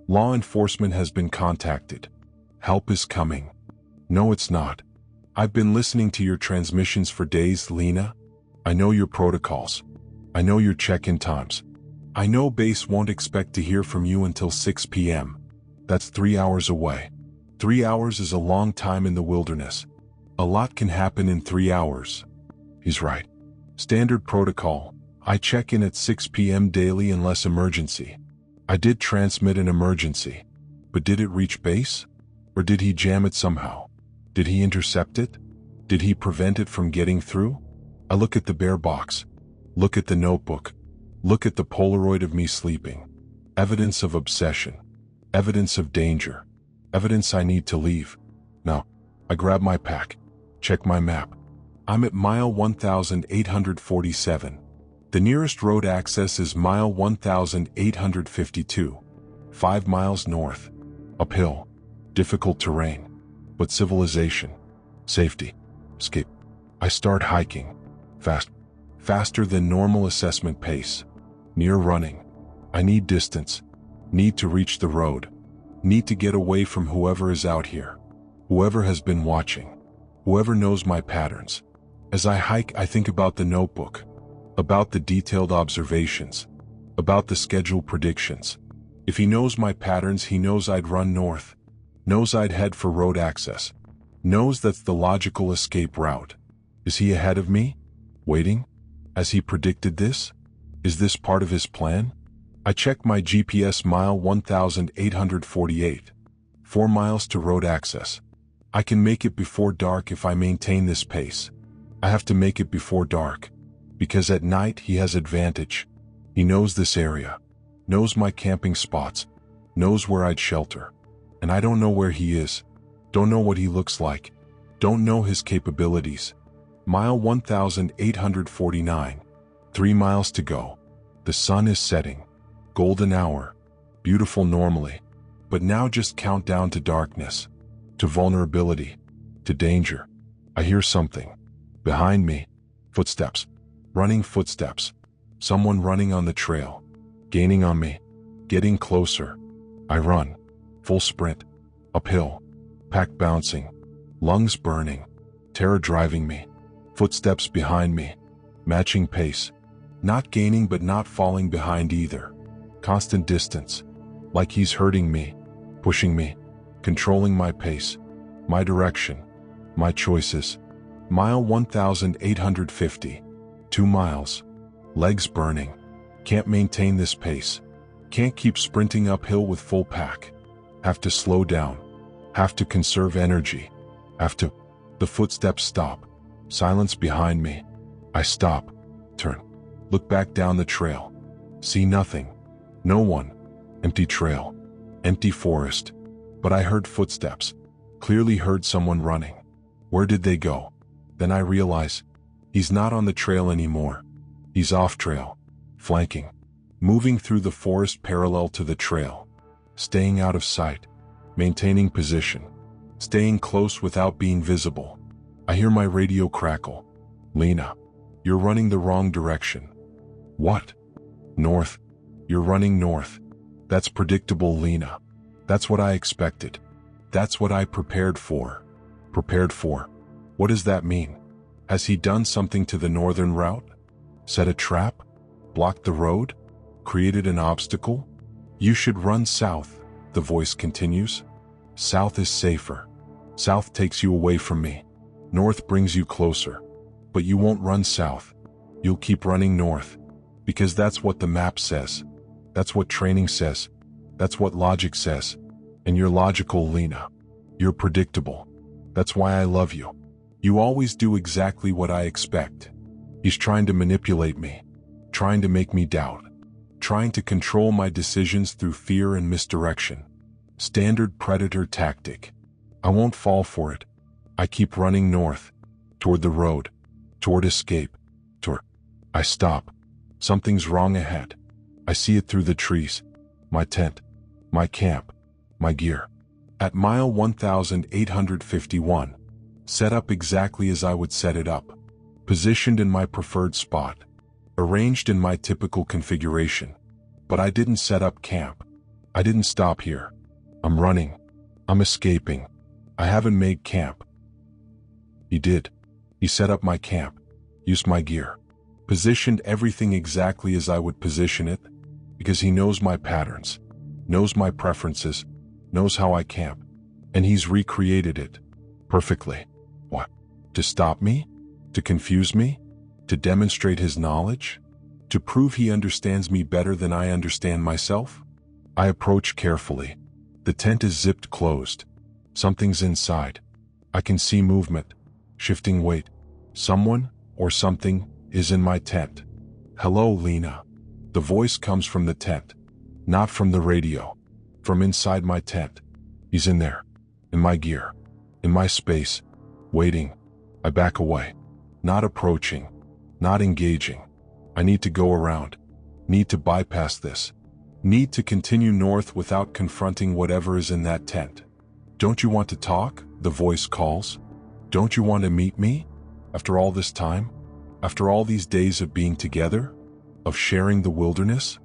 Law enforcement has been contacted. Help is coming. No, it's not. I've been listening to your transmissions for days, Lena. I know your protocols. I know your check-in times. I know base won't expect to hear from you until 6 p.m. That's 3 hours away. 3 hours is a long time in the wilderness. A lot can happen in 3 hours. He's right. Standard protocol. I check in at 6 p.m. daily unless emergency. I did transmit an emergency. But did it reach base? Or did he jam it somehow? Did he intercept it? Did he prevent it from getting through? I look at the bear box. Look at the notebook. Look at the Polaroid of me sleeping. Evidence of obsession. Evidence of danger. Evidence I need to leave. Now, I grab my pack. Check my map. I'm at mile 1847. The nearest road access is mile 1852. 5 miles north. Uphill. Difficult terrain. But civilization. Safety. Escape. I start hiking. Fast. Faster than normal assessment pace. Near running. I need distance. Need to reach the road. Need to get away from whoever is out here. Whoever has been watching. Whoever knows my patterns. As I hike, I think about the notebook. About the detailed observations. About the schedule predictions. If he knows my patterns, he knows I'd run north. Knows I'd head for road access. Knows that's the logical escape route. Is he ahead of me? Waiting? Has he predicted this? Is this part of his plan? I check my GPS mile 1848. 4 miles to road access. I can make it before dark if I maintain this pace. I have to make it before dark. Because at night he has advantage. He knows this area. knows my camping spots, knows where I'd shelter. And I don't know where he is, don't know what he looks like, don't know his capabilities. Mile 1849, 3 miles to go. The sun is setting, golden hour, beautiful normally, but now just countdown to darkness, to vulnerability, to danger. I hear something. Behind me, footsteps, running footsteps, someone running on the trail, gaining on me, getting closer. I run, full sprint, uphill, pack bouncing, lungs burning, terror driving me, footsteps behind me, matching pace, not gaining but not falling behind either, constant distance, like he's hurting me, pushing me, controlling my pace, my direction, my choices. Mile 1850, 2 miles, legs burning, can't maintain this pace, can't keep sprinting uphill with full pack, have to slow down, have to conserve energy, have to. The footsteps stop, silence behind me. I stop, turn, look back down the trail, see nothing, no one, empty trail, empty forest, but I heard footsteps, clearly heard someone running. Where did they go? Then I realize, he's not on the trail anymore. He's off trail, flanking, moving through the forest parallel to the trail, staying out of sight, maintaining position, staying close without being visible. I hear my radio crackle. Lena, you're running the wrong direction. What? North. You're running north. That's predictable, Lena. That's what I expected. That's what I prepared for. Prepared for. What does that mean? Has he done something to the northern route? Set a trap? Blocked the road? Created an obstacle? You should run south, the voice continues. South is safer. South takes you away from me. North brings you closer. But you won't run south. You'll keep running north. Because that's what the map says. That's what training says. That's what logic says. And you're logical, Lena. You're predictable. That's why I love you. You always do exactly what I expect. He's trying to manipulate me, trying to make me doubt, trying to control my decisions through fear and misdirection. Standard predator tactic. I won't fall for it. I keep running north, toward the road, toward escape, toward. I stop. Something's wrong ahead. I see it through the trees. My tent, my camp, my gear. At mile 1851, set up exactly as I would set it up, positioned in my preferred spot, arranged in my typical configuration. But I didn't set up camp. I didn't stop here. I'm running. I'm escaping. I haven't made camp. He did. He set up my camp, used my gear, positioned everything exactly as I would position it, because he knows my patterns, knows my preferences, knows how I camp, and he's recreated it perfectly. What? To stop me? To confuse me? To demonstrate his knowledge? To prove he understands me better than I understand myself? I approach carefully. The tent is zipped closed. Something's inside. I can see movement, shifting weight. Someone or something is in my tent. Hello, Lena. The voice comes from the tent, not from the radio, from inside my tent. He's in there, in my gear, in my space, waiting. I back away, not approaching, not engaging. I need to go around, need to bypass this, need to continue north without confronting whatever is in that tent. Don't you want to talk? The voice calls. Don't you want to meet me? After all this time? After all these days of being together? Of sharing the wilderness?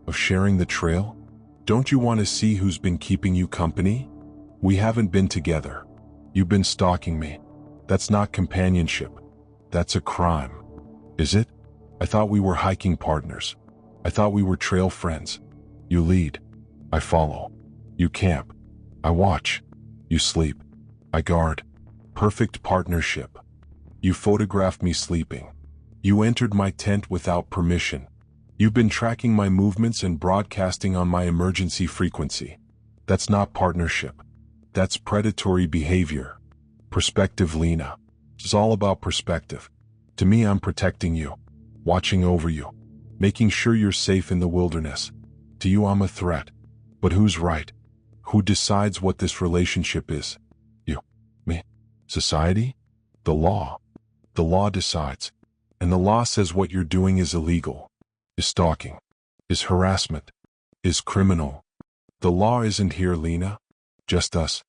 Of sharing the trail? Don't you want to see who's been keeping you company? We haven't been together. You've been stalking me. That's not companionship. That's a crime. Is it? I thought we were hiking partners. I thought we were trail friends. You lead. I follow. You camp. I watch. You sleep. I guard. Perfect partnership. You photographed me sleeping. You entered my tent without permission. You've been tracking my movements and broadcasting on my emergency frequency. That's not partnership. That's predatory behavior. Perspective, Lena. It's all about perspective. To me, I'm protecting you, watching over you, making sure you're safe in the wilderness. To To you I'm a threat. But who's right? Who decides what this relationship is? You? Me? Society? The law. The law decides. And the law says what you're doing is illegal, is stalking, is harassment, is criminal. The law isn't here, Lena. Just us.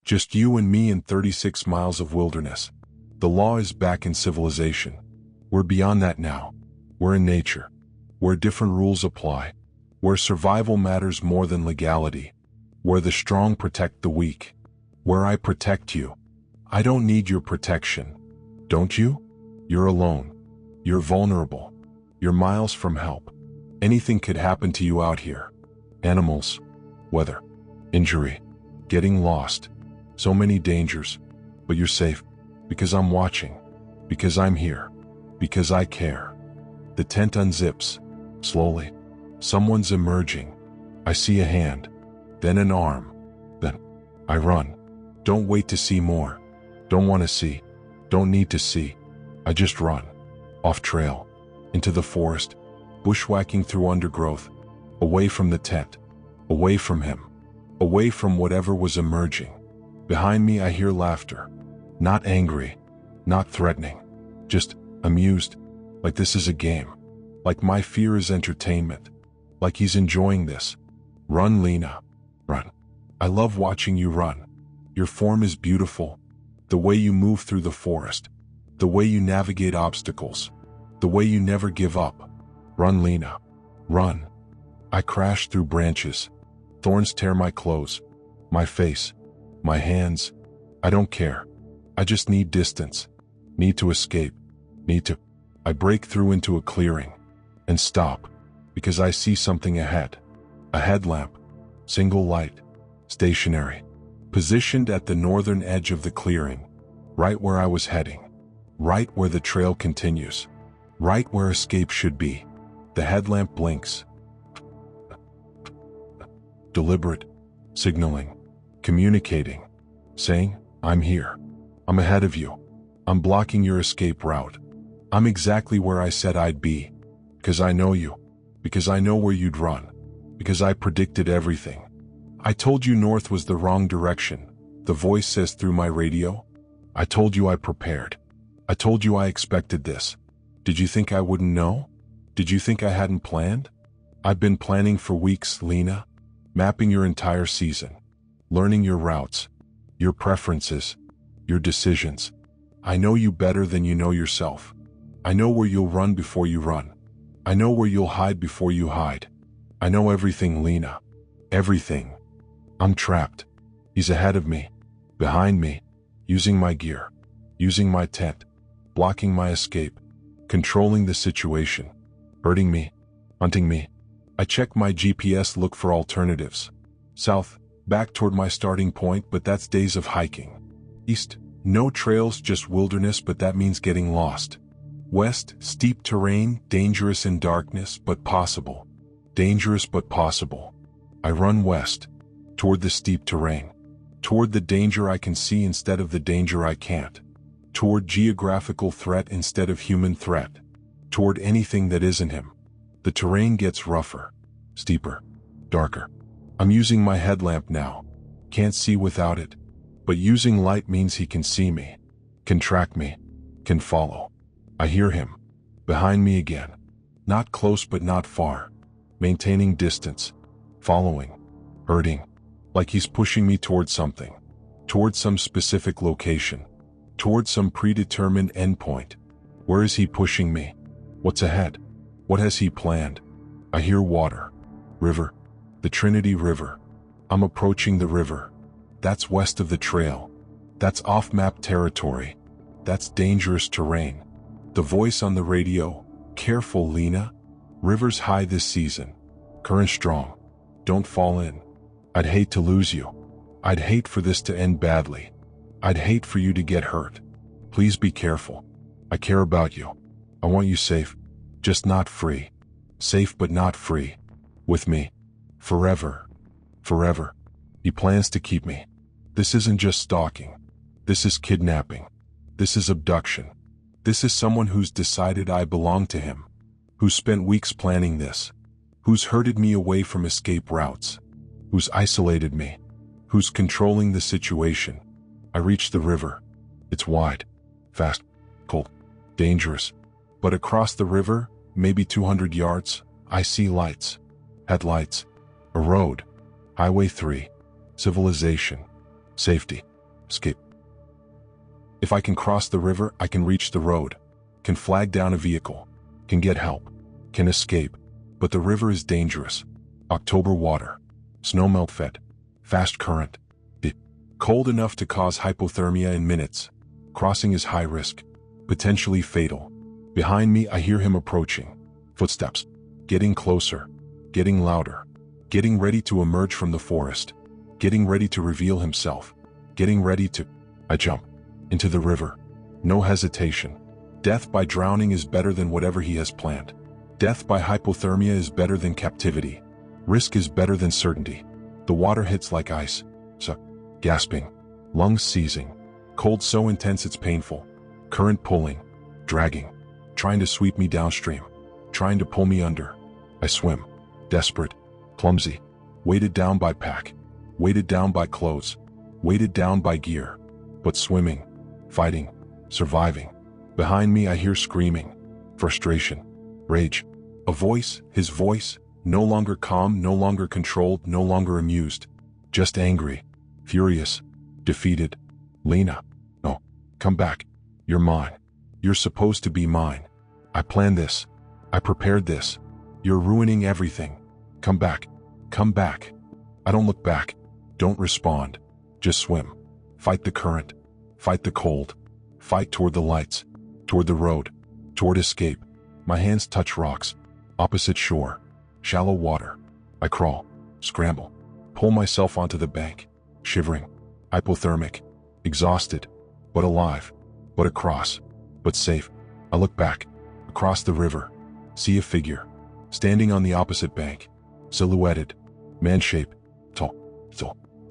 Just you and me in 36 miles of wilderness. The law is back in civilization. We're beyond that now. We're in nature, where different rules apply, where survival matters more than legality, where the strong protect the weak, where I protect you. I don't need your protection. Don't you? You're alone. You're vulnerable. You're miles from help. Anything could happen to you out here. Animals, weather, injury, getting lost. So many dangers. But you're safe, because I'm watching, because I'm here, because I care. The tent unzips, slowly. Someone's emerging. I see a hand, then an arm, then I run. Don't wait to see more. Don't want to see. Don't need to see. I just run. Off trail, into the forest, bushwhacking through undergrowth, away from the tent, away from him, away from whatever was emerging. Behind me I hear laughter, not angry, not threatening, just amused, like this is a game, like my fear is entertainment, like he's enjoying this. Run, Lena, run. I love watching you run. Your form is beautiful, the way you move through the forest, the way you navigate obstacles, the way you never give up. Run, Lena, run. I crash through branches. Thorns tear my clothes, my face, my hands. I don't care. I just need distance, need to escape, I break through into a clearing and stop because I see something ahead. A headlamp, single light, stationary, positioned at the northern edge of the clearing, right where I was heading, right where the trail continues, right where escape should be. The headlamp blinks. Deliberate, signaling, communicating, saying, I'm here. I'm ahead of you. I'm blocking your escape route. I'm exactly where I said I'd be. Because I know you. Because I know where you'd run. Because I predicted everything. I told you north was the wrong direction, the voice says through my radio. I told you I prepared. I told you I expected this. Did you think I wouldn't know? Did you think I hadn't planned? I've been planning for weeks, Lena. Mapping your entire season. Learning your routes. Your preferences. Your decisions. I know you better than you know yourself. I know where you'll run before you run. I know where you'll hide before you hide. I know everything, Lena. Everything. I'm trapped. He's ahead of me. Behind me. Using my gear. Using my tent. Blocking my escape. Controlling the situation. Hurting me. Hunting me. I check my GPS, look for alternatives. South, back toward my starting point, but that's days of hiking. East, no trails, just wilderness, but that means getting lost. West, steep terrain, dangerous in darkness, but possible. Dangerous but possible. I run west, toward the steep terrain. Toward the danger I can see instead of the danger I can't. Toward geographical threat instead of human threat. Toward anything that isn't him. The terrain gets rougher, steeper, darker. I'm using my headlamp now. Can't see without it. But using light means he can see me, can track me, can follow. I hear him. Behind me again. Not close but not far. Maintaining distance. Following. Hurting. Like he's pushing me toward something. Toward some specific location. Toward some predetermined endpoint. Where is he pushing me? What's ahead? What has he planned? I hear water. River. The Trinity River. I'm approaching the river. That's west of the trail. That's off-map territory. That's dangerous terrain. The voice on the radio. Careful, Lena. River's high this season. Current strong. Don't fall in. I'd hate to lose you. I'd hate for this to end badly. I'd hate for you to get hurt. Please be careful. I care about you. I want you safe. Just not free. Safe but not free. With me. Forever. Forever. He plans to keep me. This isn't just stalking. This is kidnapping. This is abduction. This is someone who's decided I belong to him. Who spent weeks planning this. Who's herded me away from escape routes? Who's isolated me? Who's controlling the situation? I reach the river. It's wide, fast, cold, dangerous. But across the river, maybe 200 yards, I see lights. Headlights. A road. Highway 3. Civilization. Safety. Escape. If I can cross the river, I can reach the road. Can flag down a vehicle. Can get help. Can escape. But the river is dangerous. October water. Snowmelt fed. Fast current. Deep. Cold enough to cause hypothermia in minutes. Crossing is high risk. Potentially fatal. Behind me, I hear him approaching. Footsteps. Getting closer. Getting louder. Getting ready to emerge from the forest. Getting ready to reveal himself. Getting ready to... I jump. Into the river. No hesitation. Death by drowning is better than whatever he has planned. Death by hypothermia is better than captivity. Risk is better than certainty. The water hits like ice. Suck. Gasping. Lungs seizing. Cold so intense it's painful. Current pulling. Dragging. Trying to sweep me downstream. Trying to pull me under. I swim. Desperate. Clumsy. Weighted down by pack. Weighted down by clothes. Weighted down by gear. But swimming. Fighting. Surviving. Behind me I hear screaming. Frustration. Rage. A voice, his voice, no longer calm, no longer controlled, no longer amused. Just angry. Furious. Defeated. Lena. No. Come back. You're mine. You're supposed to be mine. I planned this. I prepared this. You're ruining everything. Come back. Come back. I don't look back. Don't respond. Just swim. Fight the current. Fight the cold. Fight toward the lights. Toward the road. Toward escape. My hands touch rocks. Opposite shore. Shallow water. I crawl. Scramble. Pull myself onto the bank. Shivering. Hypothermic. Exhausted. But alive. But across. But safe. I look back. Across the river. See a figure. Standing on the opposite bank. Silhouetted. Man shape. Tall.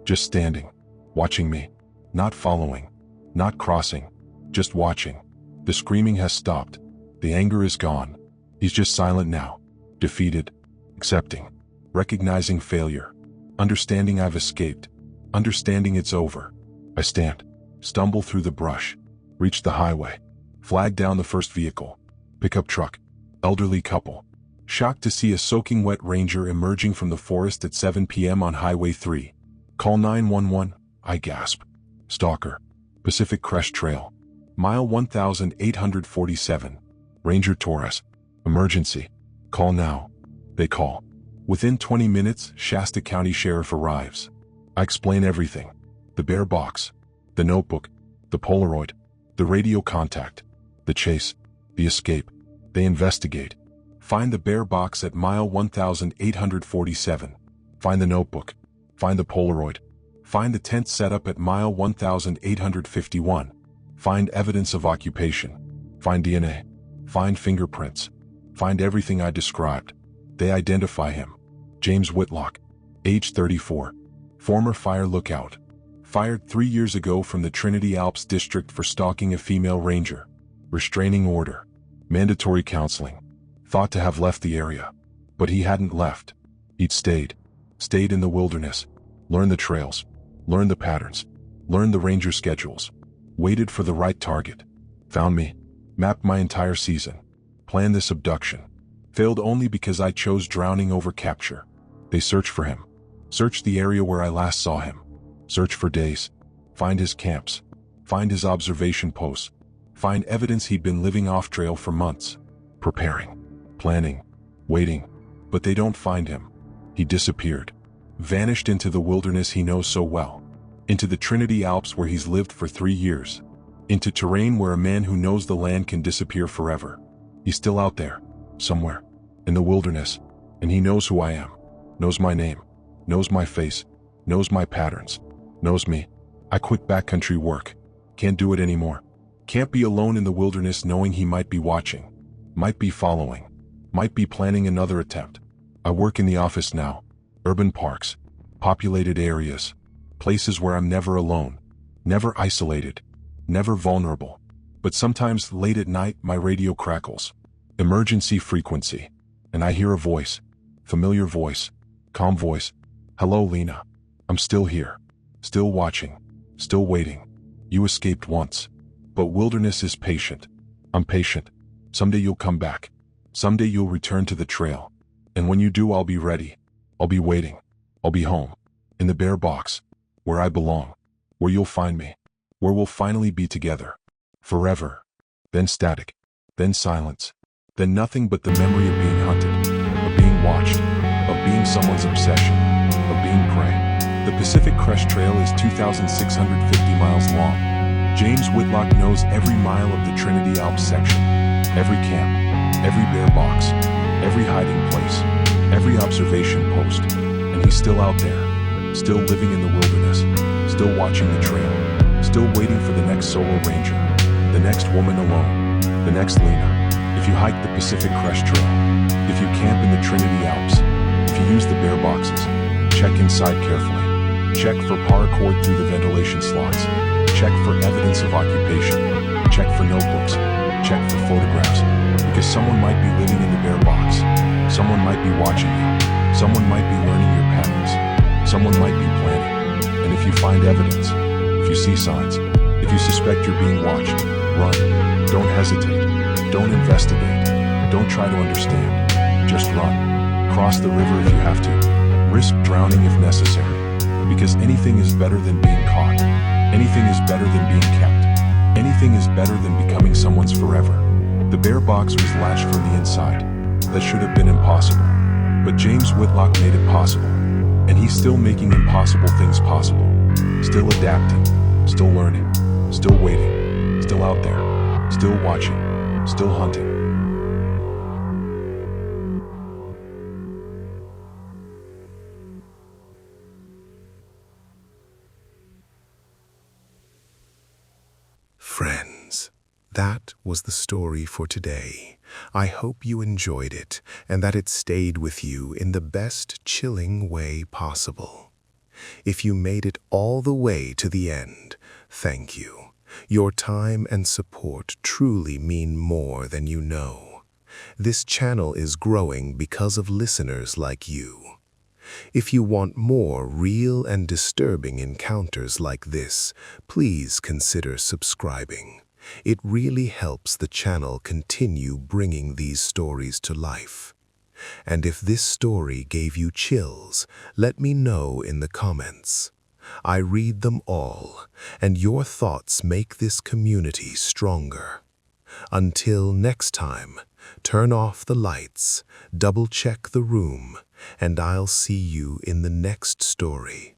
Just standing. Watching me. Not following. Not crossing. Just watching. The screaming has stopped. The anger is gone. He's just silent now. Defeated. Accepting. Recognizing failure. Understanding I've escaped. Understanding it's over. I stand. Stumble through the brush. Reach the highway. Flag down the first vehicle. Pickup truck. Elderly couple. Shocked to see a soaking wet ranger emerging from the forest at 7 p.m. on Highway 3. Call 911. I gasp. Stalker. Pacific Crest Trail. Mile 1847. Ranger Torres. Emergency. Call now. They call. Within 20 minutes, Shasta County Sheriff arrives. I explain everything. The bear box. The notebook. The Polaroid. The radio contact. The chase. The escape. They investigate. Find the bear box at mile 1847. Find the notebook. Find the Polaroid. Find the tent setup at mile 1851. Find evidence of occupation. Find DNA. Find fingerprints. Find everything I described. They identify him. James Whitlock. Age 34. Former fire lookout. Fired 3 years ago from the Trinity Alps district for stalking a female ranger. Restraining order. Mandatory counseling. Thought to have left the area. But he hadn't left. He'd stayed. Stayed in the wilderness. Learned the trails. Learned the patterns. Learned the ranger schedules. Waited for the right target. Found me. Mapped my entire season. Planned this abduction. Failed only because I chose drowning over capture. They searched for him. Searched the area where I last saw him. Search for days. Find his camps. Find his observation posts. Find evidence he'd been living off trail for months. Preparing. Planning. Waiting. But they don't find him. He disappeared. Vanished into the wilderness he knows so well. Into the Trinity Alps where he's lived for 3 years. Into terrain where a man who knows the land can disappear forever. He's still out there. Somewhere. In the wilderness. And he knows who I am. Knows my name. Knows my face. Knows my patterns. Knows me. I quit backcountry work. Can't do it anymore. Can't be alone in the wilderness knowing he might be watching. Might be following. Might be planning another attempt. I work in the office now. Urban parks. Populated areas. Places where I'm never alone. Never isolated. Never vulnerable. But sometimes late at night my radio crackles. Emergency frequency. And I hear a voice. Familiar voice. Calm voice. Hello, Lena. I'm still here. Still watching. Still waiting. You escaped once. But wilderness is patient. I'm patient. Someday you'll come back. Someday you'll return to the trail. And when you do, I'll be ready. I'll be waiting. I'll be home. In the bear box. Where I belong. Where you'll find me. Where we'll finally be together. Forever. Then static. Then silence. Then nothing but the memory of being hunted. Of being watched. Of being someone's obsession. Of being prey. The Pacific Crest Trail is 2,650 miles long. James Whitlock knows every mile of the Trinity Alps section. Every camp. Every bear box. Every hiding place. Every observation post. And he's still out there. Still living in the wilderness. Still watching the trail. Still waiting for the next solo ranger. The next woman alone. The next Lena. If you hike the Pacific Crest Trail. If you camp in the Trinity Alps. If you use the bear boxes. Check inside carefully. Check for paracord through the ventilation slots. Check for evidence of occupation. Check for notebooks. Check for photographs. Because someone might be living in the bear box. Someone might be watching you. Someone might be learning your patterns. Someone might be planning. And if you find evidence, if you see signs, if you suspect you're being watched, run. Don't hesitate. Don't investigate. Don't try to understand. Just run. Cross the river if you have to. Risk drowning if necessary. Because anything is better than being caught. Anything is better than being kept. Anything is better than becoming someone's forever. The bear box was latched from the inside. That should have been impossible. But James Whitlock made it possible. And he's still making impossible things possible. Still adapting. Still learning. Still waiting. Still out there. Still watching. Still hunting. Friends, that was the story for today. I hope you enjoyed it and that it stayed with you in the best chilling way possible. If you made it all the way to the end, thank you. Your time and support truly mean more than you know. This channel is growing because of listeners like you. If you want more real and disturbing encounters like this, please consider subscribing. It really helps the channel continue bringing these stories to life. And if this story gave you chills, let me know in the comments. I read them all, and your thoughts make this community stronger. Until next time, turn off the lights, double-check the room, and I'll see you in the next story.